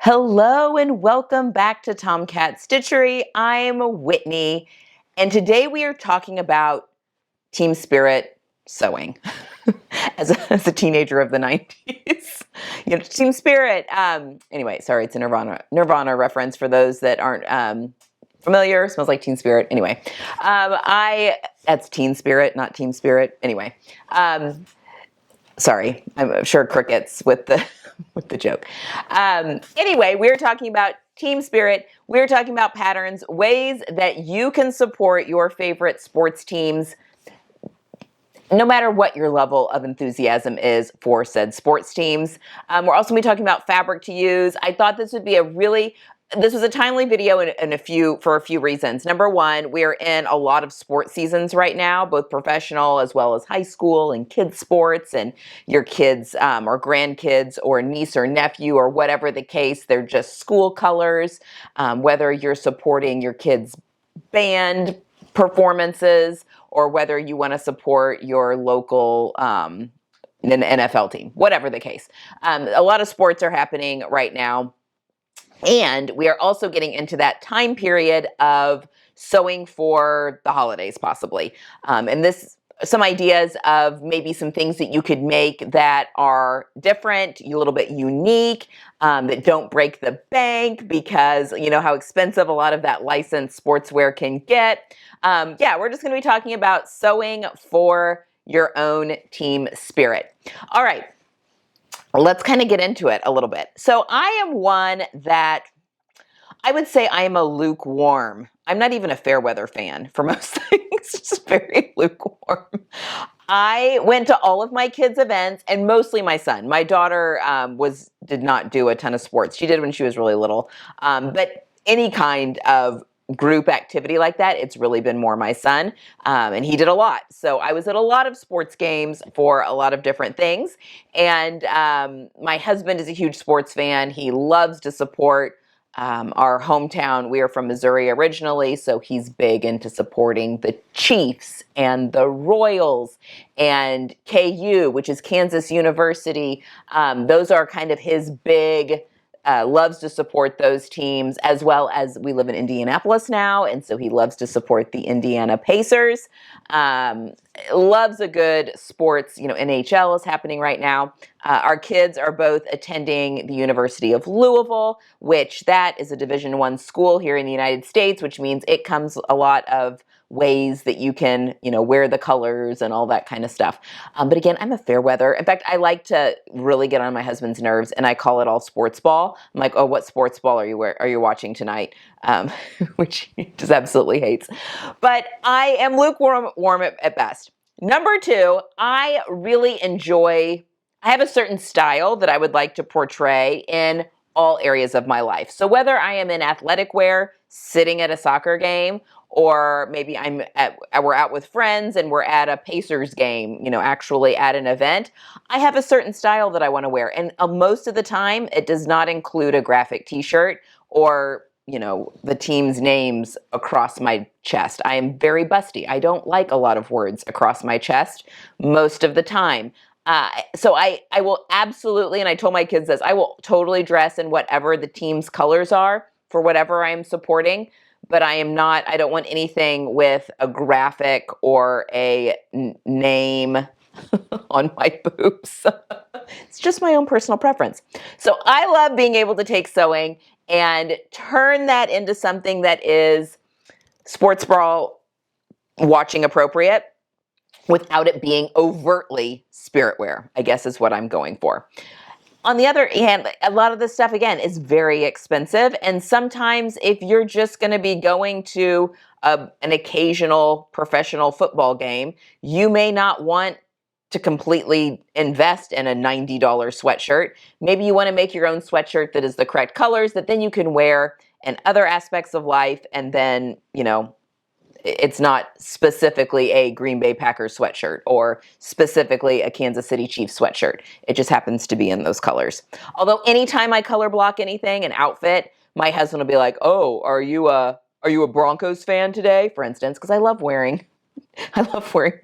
Hello and welcome back to Tomcat Stitchery. I'm Whitney, and today we are talking about team spirit sewing. as a teenager of the 90s, team spirit. Anyway, sorry, it's a Nirvana reference for those that aren't familiar. Smells like Teen Spirit. Anyway, that's Teen Spirit, not Team Spirit. Anyway, sorry, I'm sure crickets with the with the joke. Anyway, we're talking about team spirit. We're talking about patterns, ways that you can support your favorite sports teams, no matter what your level of enthusiasm is for said sports teams. We're also going to be talking about fabric to use. I thought this would be this was a timely video for a few reasons. Number one, we're in a lot of sports seasons right now, both professional as well as high school and kids sports, and your kids or grandkids or niece or nephew or whatever the case, they're just school colors, whether you're supporting your kids' band performances or whether you want to support your local an NFL team, whatever the case. A lot of sports are happening right now. And we are also getting into that time period of sewing for the holidays, possibly. Some ideas of maybe some things that you could make that are different, a little bit unique, that don't break the bank because you know how expensive a lot of that licensed sportswear can get. Yeah, we're just going to be talking about sewing for your own team spirit. All right. Let's kind of get into it a little bit. So I am one that I would say I am a lukewarm. I'm not even a fair weather fan for most things, just very lukewarm. I went to all of my kids' events and mostly my son. My daughter did not do a ton of sports. She did when she was really little. But any kind of group activity like that, it's really been more my son, and he did a lot. So I was at a lot of sports games for a lot of different things. And my husband is a huge sports fan. He loves to support our hometown. We are from Missouri originally, so he's big into supporting the Chiefs and the Royals and KU, which is Kansas University. Those are kind of his big, loves to support those teams, as well as we live in Indianapolis now, and so he loves to support the Indiana Pacers. Loves a good sports, NHL is happening right now. Our kids are both attending the University of Louisville, which that is a Division I school here in the United States, which means it comes a lot of ways that you can, wear the colors and all that kind of stuff. But again, I'm a fair weather. In fact, I like to really get on my husband's nerves, and I call it all sports ball. I'm like, oh, what sports ball are you watching tonight? Which he just absolutely hates. But I am lukewarm at best. Number two, I have a certain style that I would like to portray in all areas of my life. So whether I am in athletic wear, sitting at a soccer game, or maybe we're out with friends and we're at a Pacers game, actually at an event, I have a certain style that I want to wear. And most of the time, it does not include a graphic t-shirt or the team's names across my chest. I am very busty. I don't like a lot of words across my chest most of the time. So I will absolutely, and I told my kids this, I will totally dress in whatever the team's colors are for whatever I am supporting, but I don't want anything with a graphic or a name on my boobs. It's just my own personal preference. So I love being able to take sewing and turn that into something that is sports bra watching appropriate without it being overtly spirit wear, I guess is what I'm going for. On the other hand, a lot of this stuff, again, is very expensive. And sometimes if you're just going to be going to an occasional professional football game, you may not want to completely invest in a $90 sweatshirt. Maybe you want to make your own sweatshirt that is the correct colors that then you can wear in other aspects of life. And then, it's not specifically a Green Bay Packers sweatshirt or specifically a Kansas City Chiefs sweatshirt. It just happens to be in those colors. Although anytime I color block anything, an outfit, my husband will be like, "Oh, are you a Broncos fan today?" For instance, because I love wearing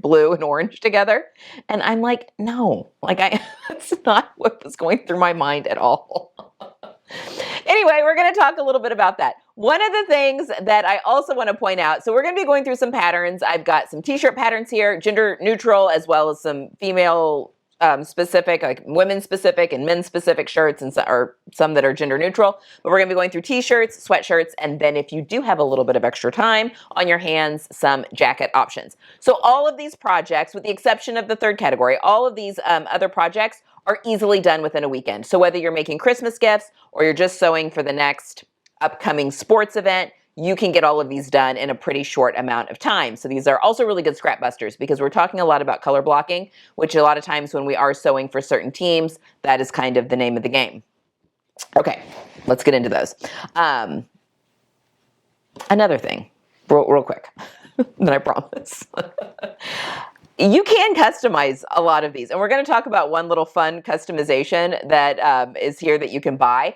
blue and orange together. And I'm like, no, that's not what was going through my mind at all. Anyway, we're going to talk a little bit about that. One of the things that I also want to point out, so we're going to be going through some patterns. I've got some t-shirt patterns here, gender neutral, as well as some female specific, like women specific and men specific shirts, and or some that are gender neutral. But we're going to be going through t-shirts, sweatshirts, and then if you do have a little bit of extra time on your hands, some jacket options. So all of these projects, with the exception of the third category, all of these other projects are easily done within a weekend. So whether you're making Christmas gifts or you're just sewing for the next upcoming sports event, you can get all of these done in a pretty short amount of time. So these are also really good scrap busters because we're talking a lot about color blocking, which a lot of times when we are sewing for certain teams, that is kind of the name of the game. Okay, let's get into those. Another thing, real quick, then I promise. You can customize a lot of these, and we're going to talk about one little fun customization that is here that you can buy.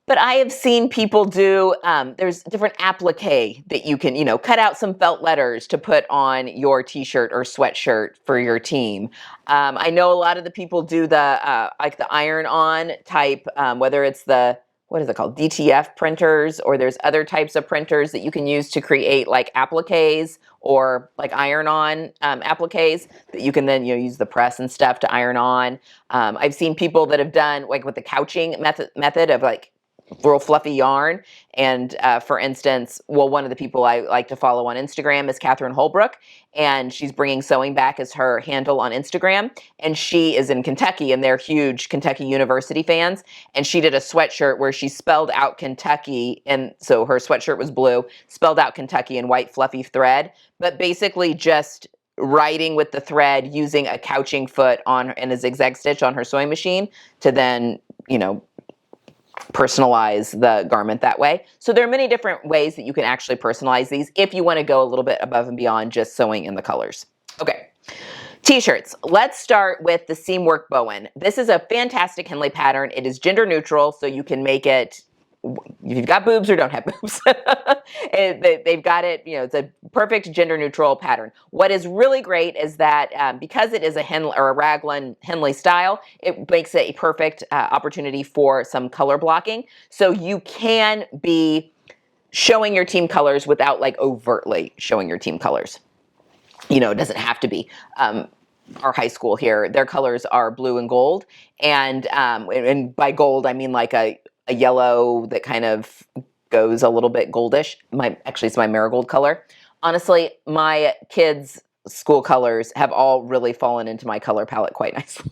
But I have seen people do, there's different applique that you can, cut out some felt letters to put on your t-shirt or sweatshirt for your team. I know a lot of the people do the, like the iron-on type, whether it's the, what is it called, DTF printers, or there's other types of printers that you can use to create like appliques or like iron-on appliques that you can then use the press and stuff to iron on. I've seen people that have done like with the couching method of like real fluffy yarn. And for instance, one of the people I like to follow on Instagram is Catherine Holbrook, and she's bringing sewing back as her handle on Instagram. And she is in Kentucky, and they're huge Kentucky University fans. And she did a sweatshirt where she spelled out Kentucky, and so her sweatshirt was blue, spelled out Kentucky in white fluffy thread, but basically just writing with the thread using a couching foot on and a zigzag stitch on her sewing machine to then, personalize the garment that way. So there are many different ways that you can actually personalize these if you want to go a little bit above and beyond just sewing in the colors. Okay. T-shirts. Let's start with the seam work bowen. This is a fantastic Henley pattern. It is gender neutral, so you can make it if you've got boobs or don't have boobs. They've got it, it's a perfect gender neutral pattern. What is really great is that because it is a Henley or a raglan Henley style, it makes it a perfect opportunity for some color blocking. So you can be showing your team colors without like overtly showing your team colors. It doesn't have to be. Our high school here, their colors are blue and gold. And by gold, I mean like a yellow that kind of goes a little bit goldish. It's my marigold color. Honestly, my kids' school colors have all really fallen into my color palette quite nicely.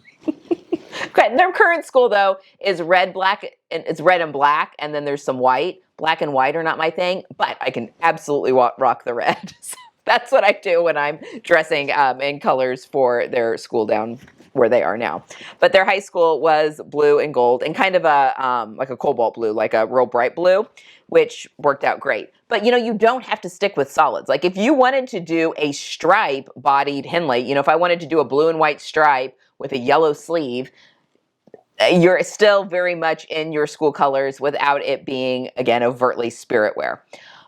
Their current school though is red, black, and it's red and black, and then there's some white. Black and white are not my thing, but I can absolutely rock the red. So that's what I do when I'm dressing in colors for their school down where they are now. But their high school was blue and gold and kind of a like a cobalt blue, like a real bright blue, which worked out great. But you don't have to stick with solids. Like if you wanted to do a stripe bodied Henley, if I wanted to do a blue and white stripe with a yellow sleeve, you're still very much in your school colors without it being, again, overtly spirit wear.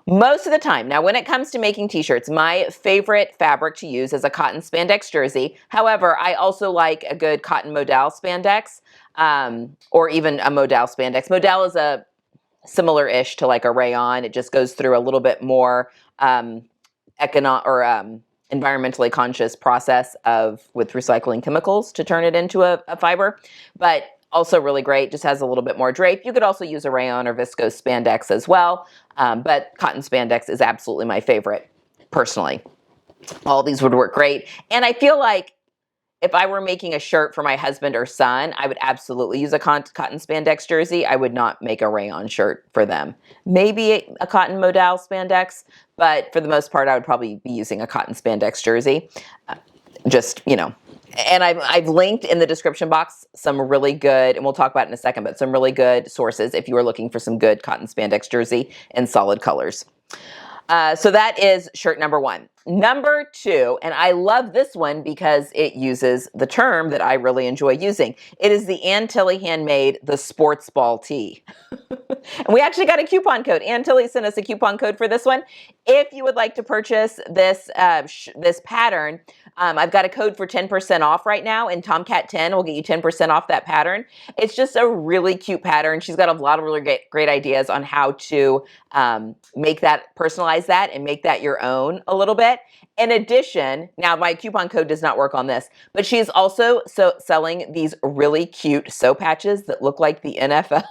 Most of the time, now when it comes to making t-shirts, my favorite fabric to use is a cotton spandex jersey. However, I also like a good cotton modal spandex, or even a modal spandex. Modal is a similar-ish to like a rayon. It just goes through a little bit more environmentally conscious process with recycling chemicals to turn it into a fiber, but also really great, just has a little bit more drape. You could also use a rayon or viscose spandex as well, but cotton spandex is absolutely my favorite, personally. All these would work great, and I feel like if I were making a shirt for my husband or son, I would absolutely use a cotton spandex jersey. I would not make a rayon shirt for them. Maybe a cotton modal spandex, but for the most part, I would probably be using a cotton spandex jersey. And I've linked in the description box some really good, and we'll talk about it in a second, but some really good sources if you are looking for some good cotton spandex jersey in solid colors. So that is shirt number one. Number 2, and I love this one because it uses the term that I really enjoy using. It is the Ann Tilly handmade, the sports ball tee. And we actually got a coupon code. Ann Tilly sent us a coupon code for this one. If you would like to purchase this this pattern, I've got a code for 10% off right now, and Tomcat 10 will get you 10% off that pattern. It's just a really cute pattern. She's got a lot of really great ideas on how to make that, personalize that, and make that your own a little bit. In addition, now my coupon code does not work on this, but she's also selling these really cute sew patches that look like the NFL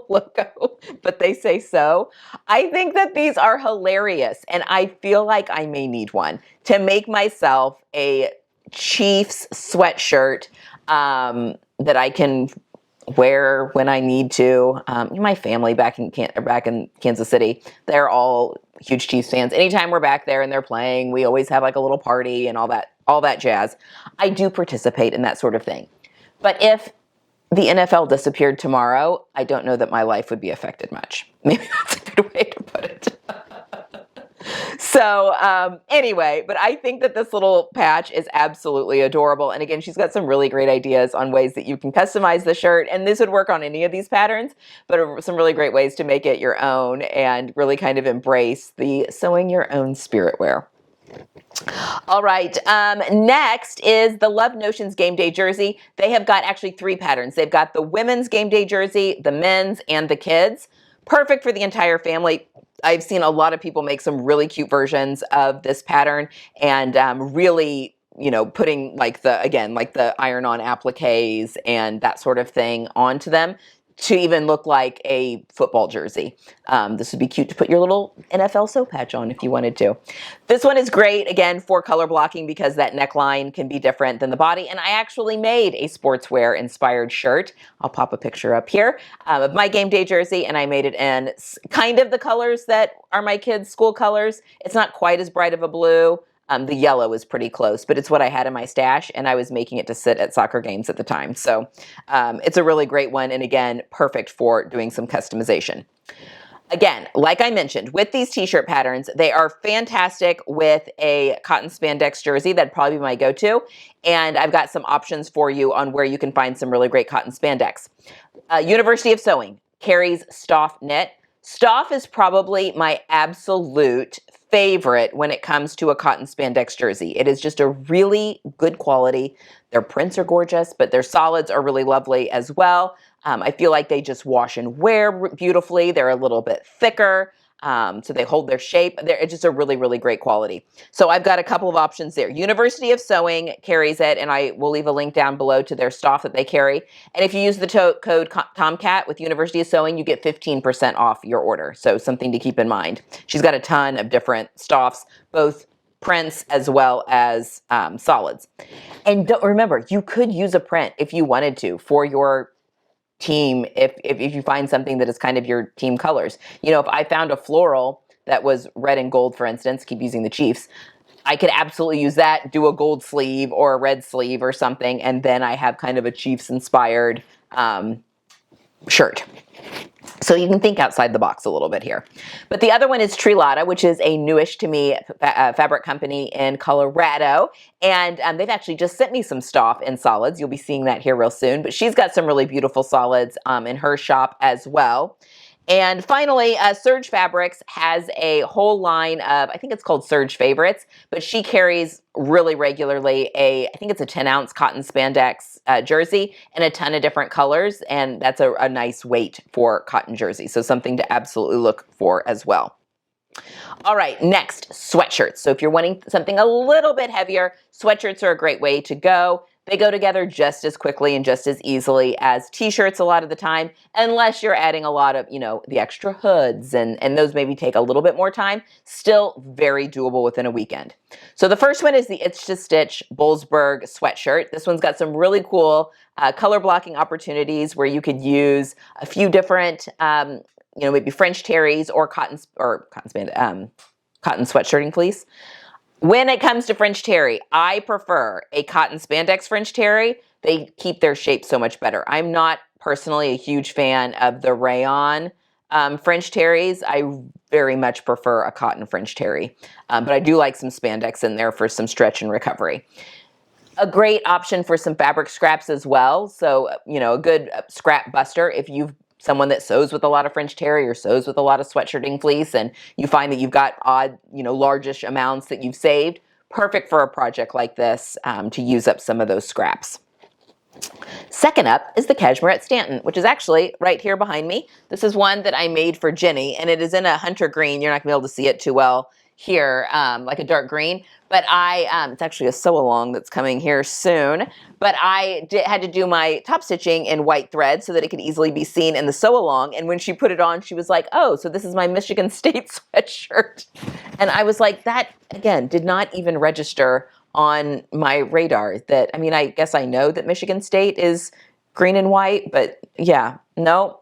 logo, but they say so. I think that these are hilarious, and I feel like I may need one to make myself a Chiefs sweatshirt that I can wear when I need to. My family back in Kansas City, they're all huge Chiefs fans. Anytime we're back there and they're playing, we always have like a little party and all that jazz. I do participate in that sort of thing. But if the NFL disappeared tomorrow, I don't know that my life would be affected much. Maybe that's a good way to put it. So anyway, but I think that this little patch is absolutely adorable. And again, she's got some really great ideas on ways that you can customize the shirt. And this would work on any of these patterns, but some really great ways to make it your own and really kind of embrace the sewing your own spirit wear. All right, next is the Love Notions Game Day Jersey. They have got actually 3 patterns. They've got the women's game day jersey, the men's, and the kids. Perfect for the entire family. I've seen a lot of people make some really cute versions of this pattern and really, putting like the iron-on appliques and that sort of thing onto them to even look like a football jersey. This would be cute to put your little NFL sew patch on if you wanted to. This one is great, again, for color blocking because that neckline can be different than the body. And I actually made a sportswear inspired shirt. I'll pop a picture up here of my game day jersey, and I made it in kind of the colors that are my kids' school colors. It's not quite as bright of a blue. The yellow is pretty close, but it's what I had in my stash, and I was making it to sit at soccer games at the time. So it's a really great one, and again, perfect for doing some customization. Again, like I mentioned, with these t-shirt patterns, they are fantastic with a cotton spandex jersey. That'd probably be my go-to. And I've got some options for you on where you can find some really great cotton spandex. University of Sewing carries Stoff knit. Stoff is probably my absolute favorite when it comes to a cotton spandex jersey. It is just a really good quality. Their prints are gorgeous, but their solids are really lovely as well. I feel like they just wash and wear beautifully. They're a little bit thicker, so they hold their shape. It's just a really, really great quality. So I've got a couple of options there. University of Sewing carries it, and I will leave a link down below to their Stoff that they carry. And if you use the code Tomcat with University of Sewing, you get 15% off your order. So something to keep in mind. She's got a ton of different Stoffs, both prints as well as solids. And remember, you could use a print if you wanted to for your team if you find something that is kind of your team colors. If I found a floral that was red and gold, for instance, keep using the Chiefs, I could absolutely use that, do a gold sleeve or a red sleeve or something, and then I have kind of a Chiefs inspired shirt. So you can think outside the box a little bit here. But the other one is Trilata, which is a newish to me fabric company in Colorado. And they've actually just sent me some Stoff in solids. You'll be seeing that here real soon. But she's got some really beautiful solids in her shop as well. And finally, Surge Fabrics has a whole line of, I think it's called Surge Favorites, but she carries really regularly I think it's a 10-ounce cotton spandex jersey in a ton of different colors, and that's a nice weight for cotton jersey, so something to absolutely look for as well. All right, next, sweatshirts. So if you're wanting something a little bit heavier, sweatshirts are a great way to go. They go together just as quickly and just as easily as t-shirts a lot of the time, unless you're adding a lot of, the extra hoods, and those maybe take a little bit more time. Still very doable within a weekend. So the first one is the Itch to Stitch Bollsburg sweatshirt. This one's got some really cool color blocking opportunities where you could use a few different maybe French terries or cotton sweatshirting fleece. When it comes to French terry, I prefer a cotton spandex French terry. They keep their shape so much better. I'm not personally a huge fan of the rayon French terries, I very much prefer a cotton French terry, but I do like some spandex in there for some stretch and recovery. A great option for some fabric scraps as well. So, a good scrap buster if you've someone that sews with a lot of French terry or sews with a lot of sweatshirting fleece and you find that you've got odd, largish amounts that you've saved, perfect for a project like this to use up some of those scraps. Second up is the cashmere at Stanton, which is actually right here behind me. This is one that I made for Jenny, and it is in a hunter green. You're not gonna be able to see it too well here, like a dark green, but it's actually a sew-along that's coming here soon, but I had to do my top stitching in white thread so that it could easily be seen in the sew-along, and when she put it on, she was like, oh, so this is my Michigan State sweatshirt. And I was like, that, again, did not even register on my radar. That, I guess I know that Michigan State is green and white, but yeah, no.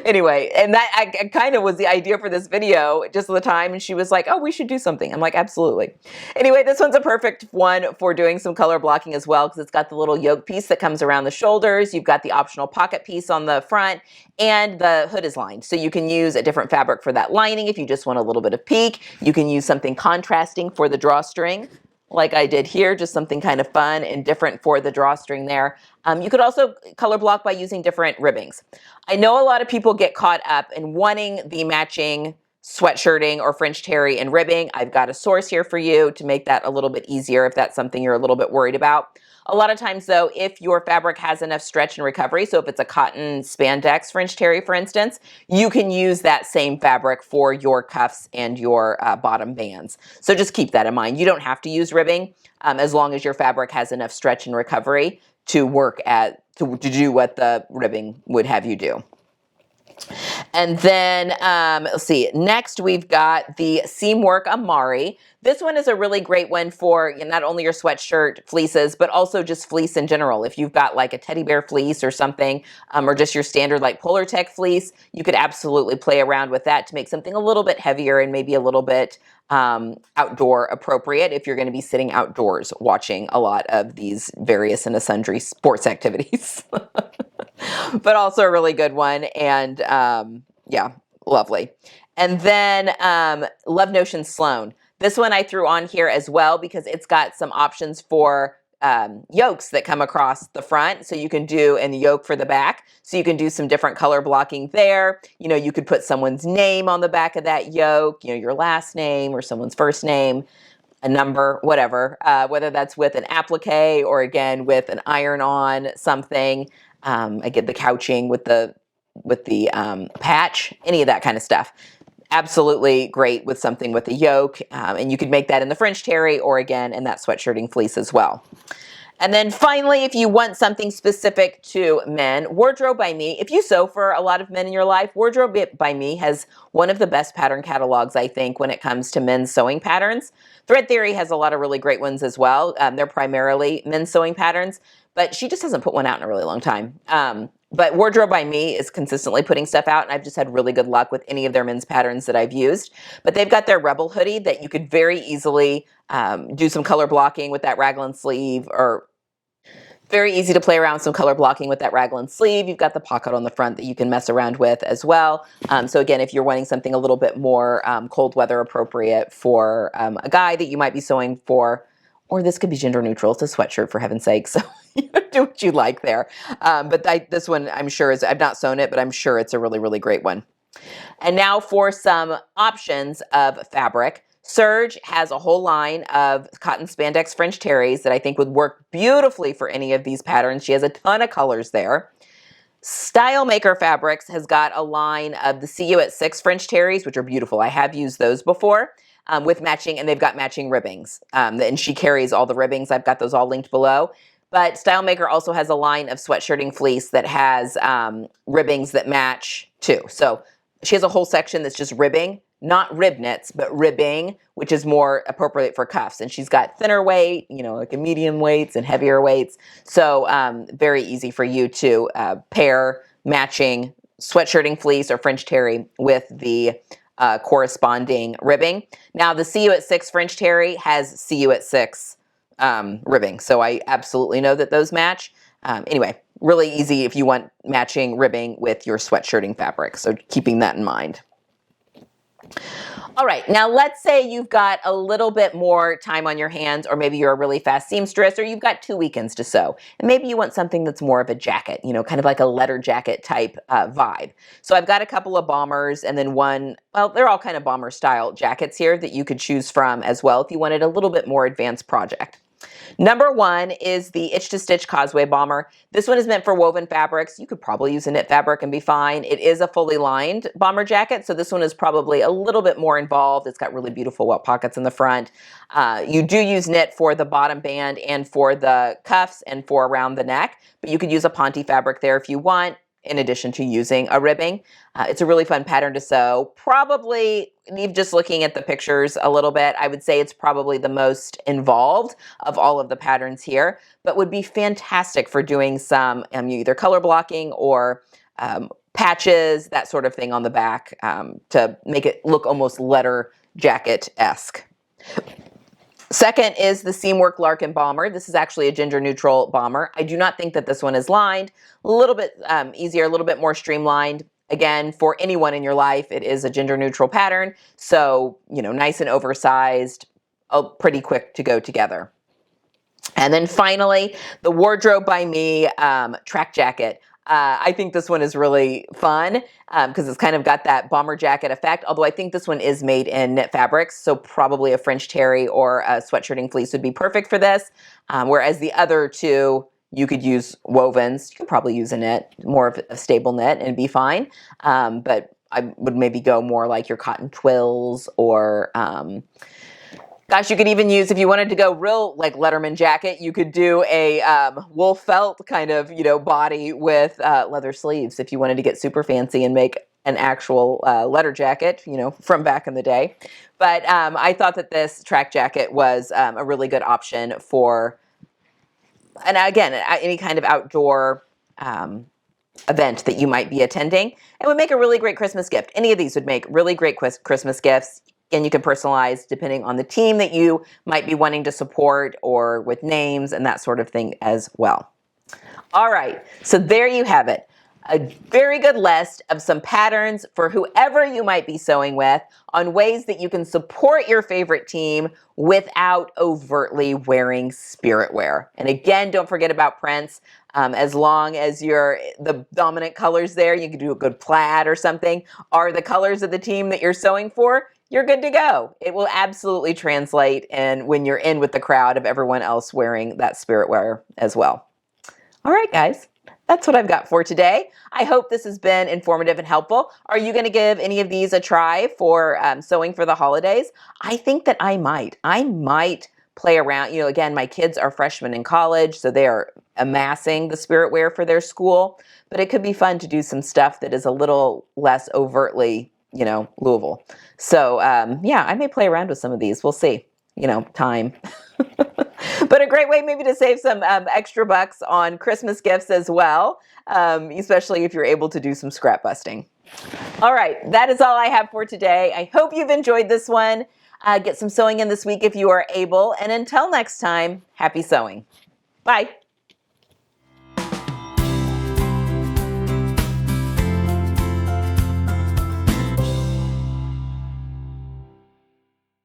Anyway, and that I kind of was the idea for this video just at the time, and she was like, oh, we should do something. I'm like, absolutely. Anyway, this one's a perfect one for doing some color blocking as well, because it's got the little yoke piece that comes around the shoulders. You've got the optional pocket piece on the front, and the hood is lined. So you can use a different fabric for that lining if you just want a little bit of peak. You can use something contrasting for the drawstring, like I did here, just something kind of fun and different for the drawstring there. You could also color block by using different ribbings. I know a lot of people get caught up in wanting the matching sweatshirting or French terry and ribbing. I've got a source here for you to make that a little bit easier if that's something you're a little bit worried about. A lot of times though, if your fabric has enough stretch and recovery, so if it's a cotton spandex French terry, for instance, you can use that same fabric for your cuffs and your bottom bands. So just keep that in mind. You don't have to use ribbing as long as your fabric has enough stretch and recovery to work to do what the ribbing would have you do. And then, let's see, next we've got the Seamwork Amari. This one is a really great one for not only your sweatshirt fleeces, but also just fleece in general. If you've got like a teddy bear fleece or something, or just your standard like Polar Tech fleece, you could absolutely play around with that to make something a little bit heavier and maybe a little bit outdoor appropriate if you're going to be sitting outdoors watching a lot of these various and sundry sports activities. But also a really good one, and yeah, lovely. And then Love Notion Sloan. This one I threw on here as well because it's got some options for yokes that come across the front, so you can do, and the yoke for the back, so you can do some different color blocking there. You could put someone's name on the back of that yoke, your last name or someone's first name, a number, whatever, whether that's with an applique or again with an iron-on something. I get the couching with the patch, any of that kind of stuff. Absolutely great with something with a yoke, and you could make that in the French terry or again in that sweatshirting fleece as well. And then finally, if you want something specific to men, Wardrobe by Me. If you sew for a lot of men in your life, Wardrobe by Me has one of the best pattern catalogs, I think, when it comes to men's sewing patterns. Thread Theory has a lot of really great ones as well. They're primarily men's sewing patterns, but she just hasn't put one out in a really long time. But Wardrobe by Me is consistently putting stuff out, and I've just had really good luck with any of their men's patterns that I've used. But they've got their Rebel hoodie that you could very easily do some color blocking with that raglan sleeve, or very easy to play around with some color blocking with that raglan sleeve. You've got the pocket on the front that you can mess around with as well. So again, if you're wanting something a little bit more cold weather appropriate for a guy that you might be sewing for, or this could be gender neutral. It's a sweatshirt, for heaven's sake. So do what you like there. But this one, I'm sure, I've not sewn it, but I'm sure it's a really, really great one. And now for some options of fabric. Serge has a whole line of cotton spandex French terries that I think would work beautifully for any of these patterns. She has a ton of colors there. Style Maker Fabrics has got a line of the See You at 6 French terries, which are beautiful. I have used those before with matching, and they've got matching ribbings. And she carries all the ribbings. I've got those all linked below. But Style Maker also has a line of sweatshirting fleece that has ribbings that match too. So she has a whole section that's just ribbing, not rib knits, but ribbing, which is more appropriate for cuffs. And she's got thinner weight, like a medium weights and heavier weights. So very easy for you to pair matching sweatshirting fleece or French terry with the corresponding ribbing. Now the See You at 6 French terry has See You at 6 ribbing. So I absolutely know that those match. Anyway, really easy if you want matching ribbing with your sweatshirting fabric. So keeping that in mind. All right, now let's say you've got a little bit more time on your hands, or maybe you're a really fast seamstress, or you've got 2 weekends to sew. And maybe you want something that's more of a jacket, kind of like a letter jacket type vibe. So I've got a couple of bombers and then one, well, they're all kind of bomber style jackets here that you could choose from as well if you wanted a little bit more advanced project. Number 1 is the Itch to Stitch Causeway Bomber. This one is meant for woven fabrics. You could probably use a knit fabric and be fine. It is a fully lined bomber jacket, so this one is probably a little bit more involved. It's got really beautiful welt pockets in the front. You do use knit for the bottom band and for the cuffs and for around the neck, but you could use a Ponte fabric there if you want, in addition to using a ribbing. It's a really fun pattern to sew. Probably, just looking at the pictures a little bit, I would say it's probably the most involved of all of the patterns here, but would be fantastic for doing some either color blocking or patches, that sort of thing on the back to make it look almost letter jacket-esque. Second is the Seamwork Larkin Bomber. This is actually a gender neutral bomber. I do not think that this one is lined. A little bit easier, a little bit more streamlined. Again, for anyone in your life, it is a gender neutral pattern. So, nice and oversized, pretty quick to go together. And then finally, the Wardrobe by Me track jacket. I think this one is really fun because it's kind of got that bomber jacket effect, although I think this one is made in knit fabrics, so probably a French terry or a sweatshirting fleece would be perfect for this, whereas the other two, you could use wovens. You could probably use a knit, more of a stable knit, and be fine, but I would maybe go more like your cotton twills or gosh, you could even use, if you wanted to go real like Letterman jacket, you could do a wool felt kind of, body with leather sleeves if you wanted to get super fancy and make an actual letter jacket, from back in the day. But I thought that this track jacket was a really good option for, and again, any kind of outdoor event that you might be attending. It would make a really great Christmas gift. Any of these would make really great Christmas gifts. And you can personalize depending on the team that you might be wanting to support or with names and that sort of thing as well. All right, so there you have it. A very good list of some patterns for whoever you might be sewing with on ways that you can support your favorite team without overtly wearing spirit wear. And again, don't forget about prints. As long as you're the dominant colors there, you can do a good plaid or something, are the colors of the team that you're sewing for, you're good to go. It will absolutely translate and when you're in with the crowd of everyone else wearing that spirit wear as well. All right, guys. That's what I've got for today. I hope this has been informative and helpful. Are you going to give any of these a try for sewing for the holidays? I think that I might. I might play around. Again, my kids are freshmen in college, so they are amassing the spirit wear for their school. But it could be fun to do some stuff that is a little less overtly, Louisville. So yeah, I may play around with some of these. We'll see. Time. But a great way maybe to save some extra bucks on Christmas gifts as well, especially if you're able to do some scrap busting. All right, that is all I have for today. I hope you've enjoyed this one. Get some sewing in this week if you are able. And until next time, happy sewing. Bye.